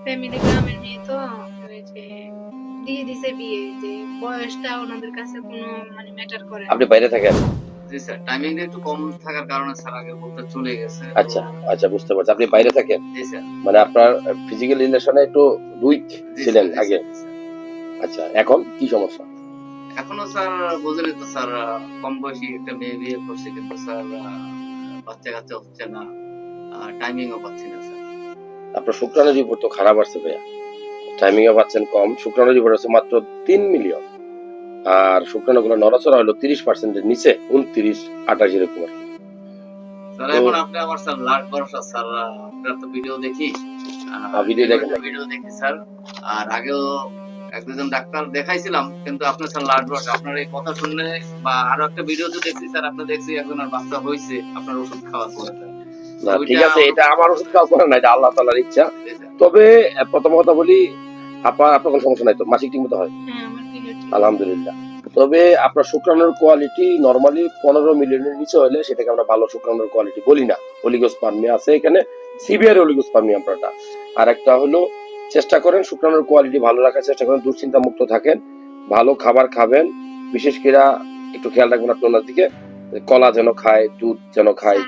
Family গ্রামের মেয়ে তো ওই যে দিয়ে দিছে বিয়ে, যে বয়সটা ওনাদের কাছে কোনো মানে ম্যাটার করে না। আপনি বাইরে থাকেন? জি স্যার, টাইমিংটা একটু কম থাকার কারণে স্যার আগে বলতে চলে গেছে। আচ্ছা আচ্ছা, বুঝতে পারছি। আপনি বাইরে থাকেন, জি স্যার। মানে আপনার ফিজিক্যাল রিলেশনে একটু উইক জি ছিলেন স্যার, জি আগে। স্যার, জি স্যার। আচ্ছা, এখন কি সমস্যা? এখনো স্যার বোঝেনই তো স্যার, কম বয়সী একটা মেয়ে বিয়ে করছে, কিন্তু স্যার বাচ্চা কাচ্চা হচ্ছে না, টাইমিংও পাচ্ছি না স্যার। আপনার শুক্রাণু রিপোর্ট তো খারাপ আসছে ভাইয়া, টাইমিং এ পাচ্ছেন কম। শুক্রাণু রিপোর্ট আছে মাত্র 3 মিলিয়ন, আর শুক্রাণু গুলো নড়াচড়া হলো 30%-এর নিচে, 29-28 এরকম আর কি। স্যার তো এখন আপনি আমার স্যার লাট ভরসা স্যার, আপনার তো ভিডিও দেখি, ভিডিও দেখেন নাকি? ভিডিও দেখি স্যার। আর আগেও এক দুজন ডাক্তার দেখাইছিলাম, কিন্তু আপনার স্যার লাট ভরসা। আপনার এই কথা শুনলে বা আরো একটা ভিডিওতে দেখছি স্যার, আপনি দেখছি একজনের বাচ্চা হয়েছে আপনার ওষুধ খাওয়ার পরে স্যার। না ওইটা ঠিক আছে, এটা আমার ওষুধ খাওয়া করে না, এটা আল্লাহ তাআলার ইচ্ছা। জি স্যার। তবে প্রথম কথা বলি, আপনার কোনো সমস্যা নাই তো? মাসিক ঠিক মতো হয়? হ্যাঁ, আমার পিরিয়ড ঠিক আছে। আলহামদুলিল্লাহ। তবে আপনার শুক্রাণুর কোয়ালিটি নরমালি 15 মিলিয়নের নিচে হলে সেটাকে আমরা ভালো শুক্রাণুর কোয়ালিটি বলি না। অলিগোস্পার্মিয়া আছে এখানে, সিভিয়ার অলিগোস্পার্মিয়া আপনারটা। আর একটা হলো, চেষ্টা করেন শুক্রাণুর কোয়ালিটি ভালো রাখার চেষ্টা করেন, দুশ্চিন্তা মুক্ত থাকেন, ভালো খাবার খাবেন, বিশেষ করে একটু খেয়াল রাখবেন আপনার ওনার দিকে, কলা যেন খায়, দুধ যেন খায়।